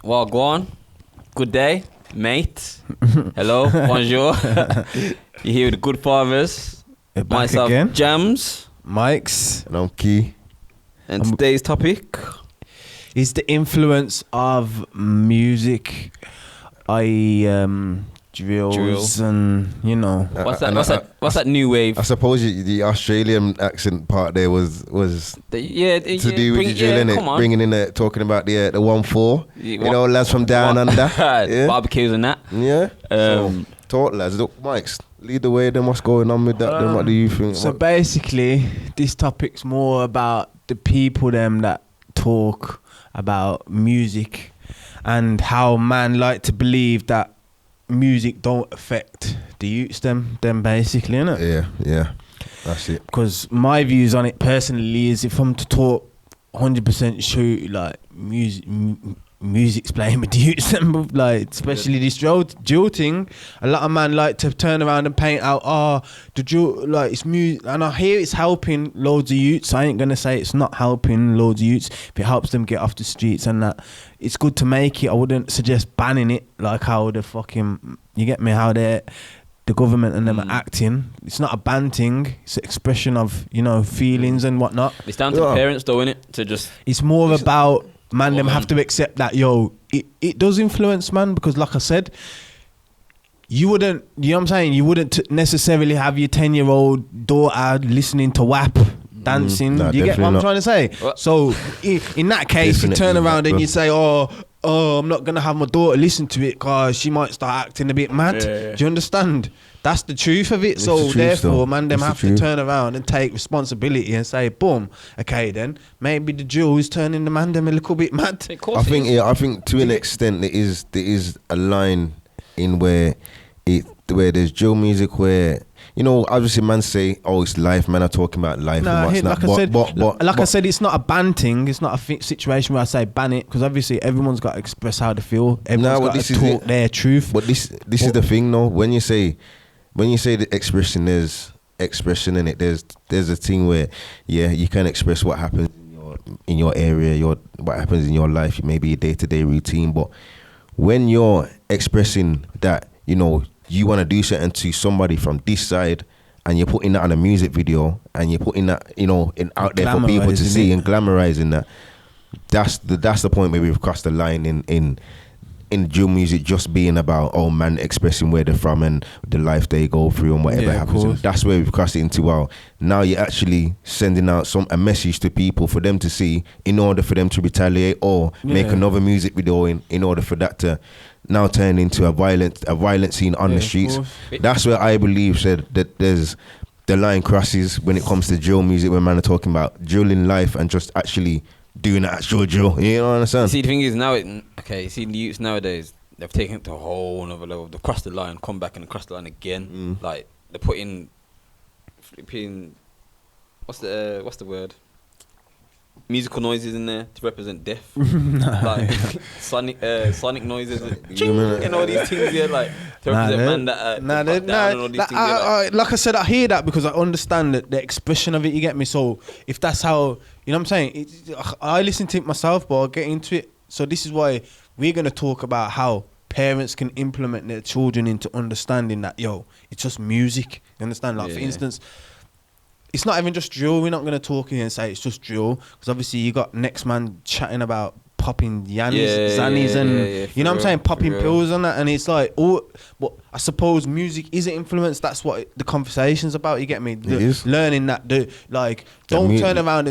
Well, go on. Good day, mate. Hello, bonjour. You're here with the Good Fathers. We're back Myself, again. Jams. Mike's And I'm Key. And today's topic. is the influence of music, drills and, you know. What's that new wave? I suppose the Australian accent part there was to do with the drill, innit? Bringing in talking about the 1-4. You know, lads from down under. Yeah. Barbecues and that. Yeah. Talk, lads. Look, Mike's, lead the way. Then what's going on with that? Then what do you think? So basically, this topic's more about the people them that talk about music and how man like to believe that music don't affect the youths them basically, innit? Yeah. That's it. Because my views on it personally is if I'm to talk 100% true, like music's playing with the youths, like especially this drill thing. A lot of man like to turn around and paint out, the drill, like it's music, and I hear it's helping loads of youths. I ain't gonna say it's not helping loads of youths. If it helps them get off the streets and that, it's good to make it. I wouldn't suggest banning it, like how the fucking, you get me, how the government and them are acting. It's not a ban thing. It's an expression of, you know, feelings and whatnot. It's down to the parents though, innit? To just. It's more about them have to accept that, it does influence, man, because like I said, you wouldn't, you know what I'm saying, you wouldn't necessarily have your 10-year-old daughter listening to WAP dancing. No, you get what I'm trying to say? What? So in that case, you turn around and you say, oh, I'm not going to have my daughter listen to it because she might start acting a bit mad. Yeah. Do you understand? That's the truth of it. It's So the truth, therefore, though. man, them It's the have to truth. turn around and take responsibility and say, boom, okay then, maybe the drill is turning the man them a little bit mad. Of course I think it is. I think to an extent there is a line in where there's drill music where, you know, obviously man say, oh, it's life, man are talking about life and what's not. I said, it's not a ban thing. It's not a situation where I say ban it, because obviously everyone's got to express how they feel. Everyone's got to talk their truth. But this is the thing, though. When you say the expression, there's expression in it. There's a thing where, you can express what happens in your area, what happens in your life, maybe your day-to-day routine. But when you're expressing that, you know, you want to do something to somebody from this side, and you're putting that on a out there for people to see and glamorizing that, that's the point where we've crossed the line in drill music just being about, oh man, expressing where they're from and the life they go through and whatever happens. And that's where we've crossed it into, wow, now you're actually sending out a message to people for them to see, in order for them to retaliate or make another music video in order for that to now turn into a violent scene on the streets. That's where I believe said that there's the line crosses when it comes to drill music, when man are talking about drilling life and just actually doing the actual drill. You know what I'm saying? See, the thing is now, the youths nowadays, they've taken it to a whole another level. They've crossed the line, come back and cross the line again. Like they're putting flipping, what's the word? Musical noises in there to represent death, like sonic noises, and all these things here, like to represent man that. Like I said, I hear that because I understand the expression of it. You get me? So if that's how, you know what I'm saying, I listen to it myself, but I'll get into it. So this is why we're gonna talk about how parents can implement their children into understanding that it's just music. You understand? Like for instance, it's not even just drill. We're not going to talk here and say it's just drill, because obviously you got next man chatting about popping zannies and you know what I'm saying, popping pills and that, and it's like, but I suppose music is an influence. That's what the conversation's about. You get me? Learning that don't turn around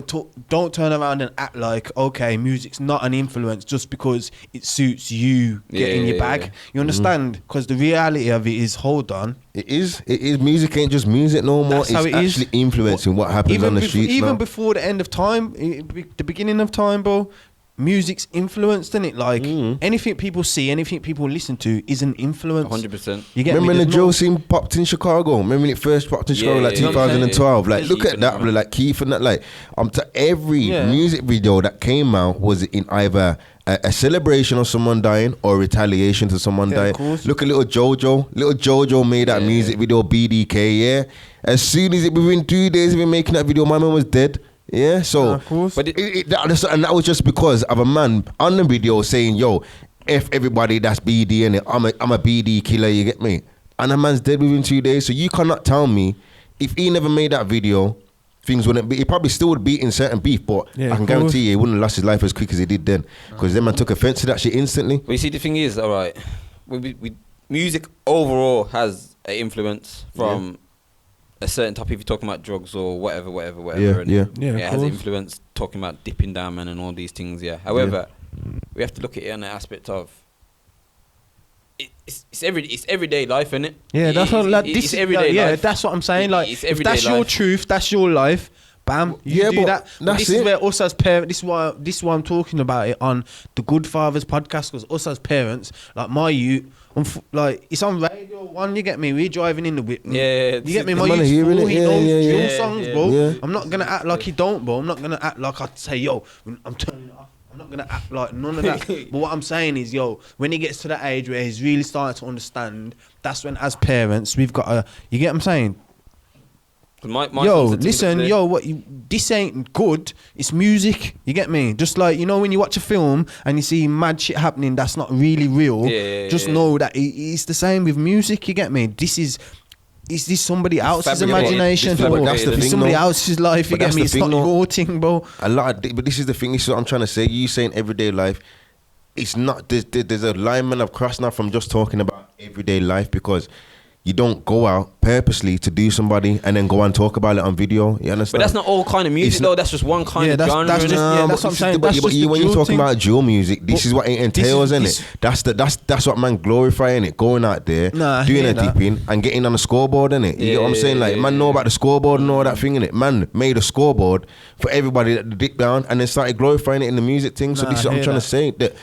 and act like, okay, music's not an influence just because it suits you getting your bag. You understand? Because the reality of it is, hold on, it is music ain't just music no more. That's how it actually is. Influencing what happens on the streets even now. before the end of time, the beginning of time, bro, music's influenced, isn't it? Like anything people see, anything people listen to is an influence. 100%. You get Remember me? when the drill scene popped in Chicago? Remember when it first popped in Chicago, like 2012? Like, look at that, like Keith and that. Like, to every music video that came out was in either a celebration of someone dying or retaliation to someone dying. Look at little Jojo made that music video, BDK. As soon as within 2 days of him making that video, my man was dead. Yeah, so of course. But that was just because of a man on the video saying, F everybody that's BD in it. I'm a BD killer, you get me? And a man's dead within 2 days. So you cannot tell me if he never made that video, things wouldn't be. He probably still would be in certain beef, but I can guarantee you he wouldn't have lost his life as quick as he did then. Because them man took offense to that shit instantly. Well, you see, the thing is, all right, music overall has an influence from a certain topic. If you're talking about drugs or whatever, it has an influence talking about dipping down, man, and all these things. Yeah. However, we have to look at it on the aspect of it's everyday life, innit? Yeah, that's what. Like, it's everyday life. That's what I'm saying. Like, if that's life. your truth, that's your life. Bam, you do that. This is where us as parents. This is why I'm talking about it on the GoodFathers Podcast, because us as parents, like my youth, like it's on Radio 1. You get me? We're driving in the whip. Yeah, you get me? My youth, he knows drill songs, bro. Yeah. I'm not gonna act like he don't, bro. I'm not gonna act like I say, yo, I'm turning it off. I'm not gonna act like none of that. But what I'm saying is, yo, when he gets to that age where he's really starting to understand, that's when, as parents, we've got to. You get what I'm saying? Yo, listen, this ain't good. It's music. You get me? Just like, you know, when you watch a film and you see mad shit happening that's not really real, just know that it's the same with music. You get me? Is this somebody else's imagination? But that's the thing, somebody else's life. You get me? It's not your thing, bro. But this is the thing. This is what I'm trying to say. You saying everyday life. It's not. There's a line man I've crossed now from just talking about everyday life, because you don't go out purposely to do somebody and then go and talk about it on video. You understand? But that's not all kind of music, though. That's just one kind of genre. That's what I'm saying. But when you're talking about drill music, this is what it entails, isn't it? That's what man glorifying it. Going out there, doing a dipping and getting on the scoreboard, innit? You get what I'm saying? Like, man know about the scoreboard and all that thing, innit? Man made a scoreboard for everybody that dip down and then started glorifying it in the music thing. So this is what I'm trying to say. That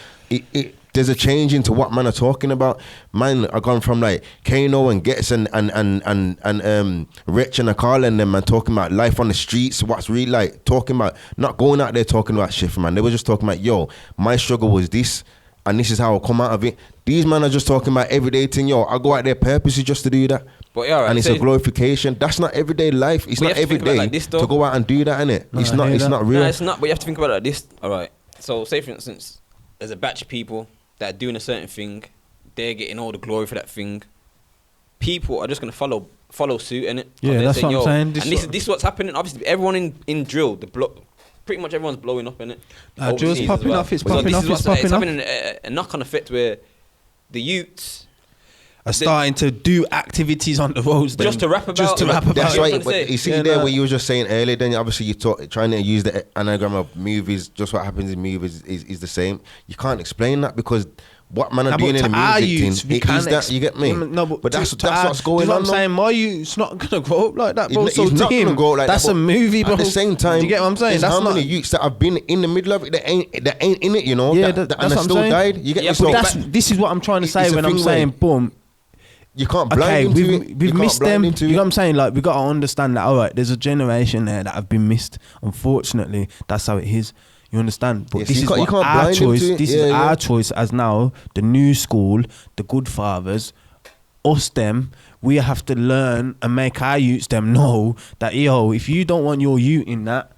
there's a change into what man are talking about. Man are gone from like Kano and Getz and Rich and Akala and them, man, talking about life on the streets, what's really like, talking about, not going out there talking about shit, man. They were just talking about, yo, my struggle was this and this is how I come out of it. These men are just talking about everyday thing. Yo, I go out there purposely just to do that. But yeah, right, and it's a glorification. That's not everyday life. It's not every day like this, to go out and do that, innit? It's not real. No, it's not, but you have to think about it like this. All right. So say for instance, there's a batch of people that are doing a certain thing, they're getting all the glory for that thing. People are just gonna follow suit, innit? Yeah, that's what I'm saying. This is what's happening. Obviously, everyone in drill, pretty much everyone's blowing up, innit? Drill's popping off. It's popping off. It's having a knock-on effect where the youths are starting to do activities on the roads just to rap about. That's right. But you see what you were just saying earlier. Then obviously trying to use the anagram of movies. Just what happens in movies is the same. You can't explain that because what man are doing in the music thing, is that, you get me? No, but that's what's going on. I'm saying my youth's not gonna grow up like that, bro. He's not gonna grow up like that. That's a movie, bro. At the same time, do you get what I'm saying? That's how many youths that have been in the middle of it that ain't in it, you know? Yeah, that's and they still died. You get me? But this is what I'm trying to say when I'm saying, boom. You can't blind into it. We've missed them. You know what I'm saying? Like, we got to understand that, all right, there's a generation there that have been missed. Unfortunately, that's how it is. You understand? But this is our choice. This is our choice as now, the new school, the GoodFathers, us them, we have to learn and make our youths them know that, yo, if you don't want your youth in that,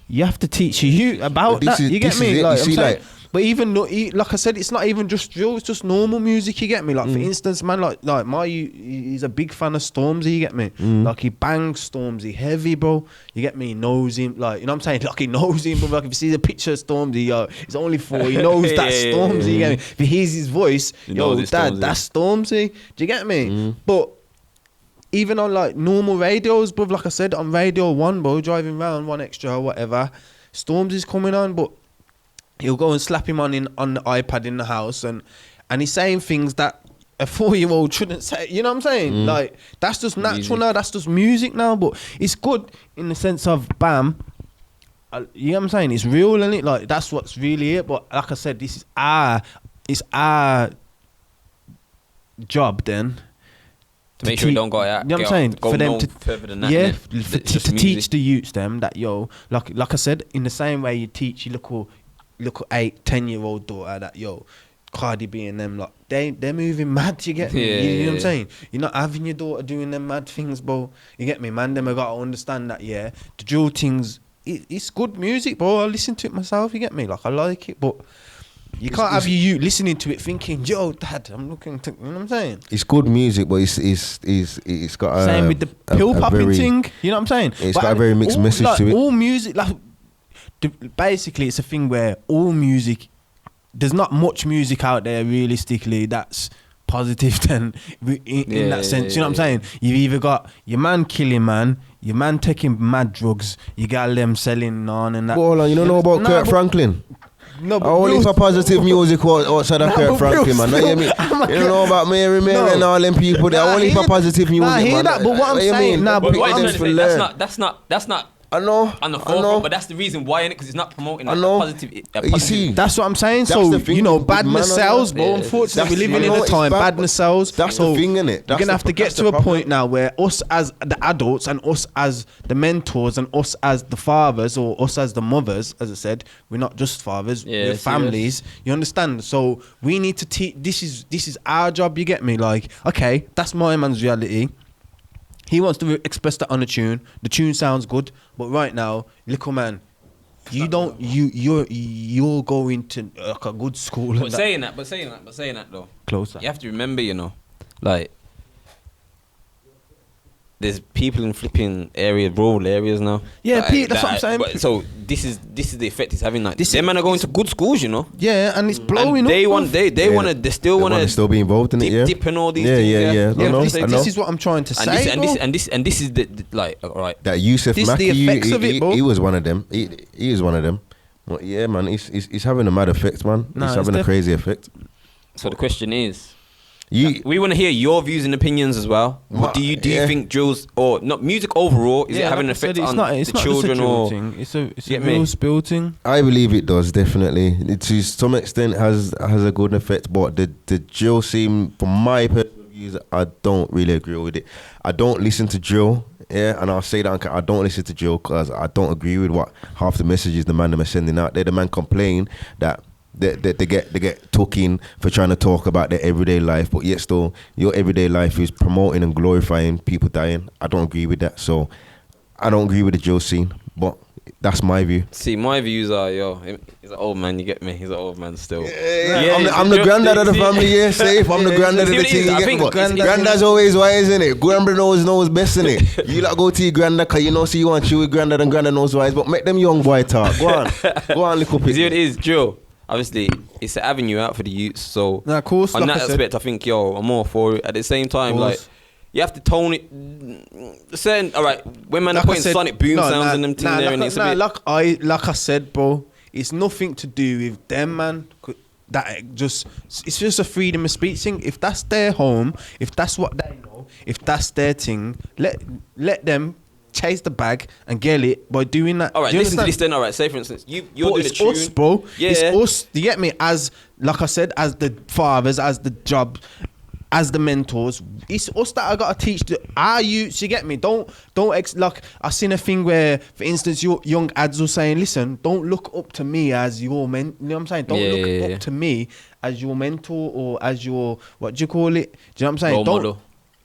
you have to teach your youth about that. You get me? Like, I'm saying, but even like I said, it's not even just drill. It's just normal music. You get me? Like for instance, man, like he's a big fan of Stormzy. You get me? Like he bangs Stormzy heavy, bro. You get me? He knows him. Like, you know what I'm saying? Like he knows him. But like if you see the picture of Stormzy, yo, it's only 4. He knows that's Stormzy. You get me? If he hears his voice, yo, dad, that's Stormzy. Do you get me? But even on like normal radios, bro, like I said, on Radio 1, bro, driving around 1Extra or whatever, Stormzy's coming on, but he'll go and slap him on the iPad in the house and he's saying things that a 4-year-old shouldn't say. You know what I'm saying? Like, that's just natural now. That's just music now. But it's good in the sense of, bam, you know what I'm saying? It's real, isn't it? Like, that's what's really it. But like I said, this is our job then. To make sure we don't go out. You know what I'm saying? For them to further than that. To teach the youths them that, yo, like I said, in the same way you teach your little 8-10-year-old daughter that, yo, Cardi B and them, like they're moving mad. You get me? You know what I'm saying? You're not having your daughter doing them mad things, bro. You get me, man? Them I gotta understand that. Yeah, the drill things, it's good music, bro. I listen to it myself. You get me? Like, I like it, but You can't have you listening to it thinking, yo, dad, I'm looking to, you know what I'm saying? It's good music, but it's got a... Same with the pill popping thing, you know what I'm saying? It's got a very mixed message like, to it. All music, like, basically it's a thing where all music, there's not much music out there realistically that's positive then in that sense, you know what I'm saying? You've either got your man killing man, your man taking mad drugs, you got them selling on and that. Well, hold on, you don't know about Kurt Franklin? No, but only for positive music outside of Kurt Franklin, man. You don't know about Mary and all them people. They're only for positive music, man. I hear that, but what I'm saying, but what I'm saying, that's not. I know. On the forefront, but that's the reason why, innit? Because it's not promoting a positive. You see, that's what I'm saying. So you know, badness sells, bro. Unfortunately, we're living in a time badness sells. That's the thing, innit? We're gonna have to get to a point now where us as the adults and us as the mentors and us as the fathers or us as the mothers, as I said, we're not just fathers, we're families. You understand? So we need to teach. This is our job. You get me? Like, okay, that's my man's reality. He wants to express that on a tune. The tune sounds good, but right now, little man, you're going to like a good school. But saying that though, closer. You have to remember, you know, like there's people in flipping areas, rural areas now. Yeah, that's what I'm saying. So this is the effect it's having. Like, them man are going to good schools, you know. Yeah, and it's blowing and up. They still want to still be involved in it. Dip and all these things. Yeah. This is what I'm trying to say. And this is the like, all right. That Yusuf Mackey, the effects of it, bro. He was one of them. He is one of them. Well, yeah, man, he's having a mad effect, man. He's having a crazy effect. So the question is, we want to hear your views and opinions as well. What do you think drills or not music overall is it having an effect on the children or thing. It's a real spill thing. I believe it does, definitely. It to some extent has a good effect, but the drill scene, from my personal views, I don't really agree with it. I don't listen to drill. Yeah, and I'll say that I don't listen to drill because I don't agree with what half the messages the man them are sending out there. The man complain that they get took in for trying to talk about their everyday life, but yet still your everyday life is promoting and glorifying people dying. I don't agree with that, so I don't agree with the drill scene, but that's my view. See, my views are, he's an old man, you get me? He's an old man still. I'm the granddad of the family, yeah, safe. I'm the granddad of the team. Granddad's always wise, isn't it? Granddad knows best, isn't it? You like go to your granddad because you know, see you want you with granddad and granddad knows wise, but make them young boy talk. Go on, little bit. See what it is, Joe? Obviously, it's an avenue out for the youths, so of course, on that aspect, I think, I'm all for it. At the same time, like, you have to tone it. Certain, all right, when man are putting sonic boom sounds in them things there, and it's a bit. Like I said, bro, it's nothing to do with them, man. It's just a freedom of speech thing. If that's their home, if that's what they know, if that's their thing, let them chase the bag and get it by doing that. All right, listen to this then. All right, say for instance, you're doing a tune. It's us, bro. Yeah. It's us. You get me? As like I said, as the fathers, as the job, as the mentors. It's us that I gotta teach our youths. You get me? Don't like I seen a thing where, for instance, your young ads were saying, listen, don't look up to me as your you know what I'm saying? Don't look up to me as your mentor or as your, what do you call it? Do you know what I'm saying?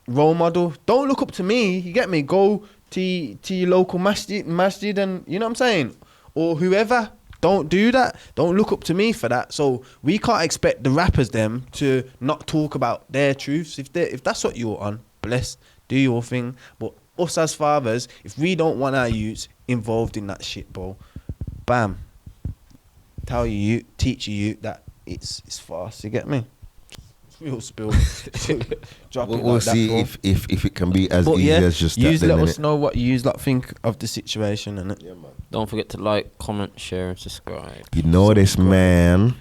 Role model. Don't look up to me. You get me? Go to your local masjid and, you know what I'm saying, or whoever. Don't do that. Don't look up to me for that. So we can't expect the rappers them to not talk about their truths. If that's what you're on, bless, do your thing. But us as fathers, if we don't want our youths involved in that shit, bro, bam, teach you that it's fast. You get me? We'll spill. We'll see if it can be as easy as just that. Let us know what you think of the situation, innit? Don't forget to like, comment, share, and subscribe. You know this, man.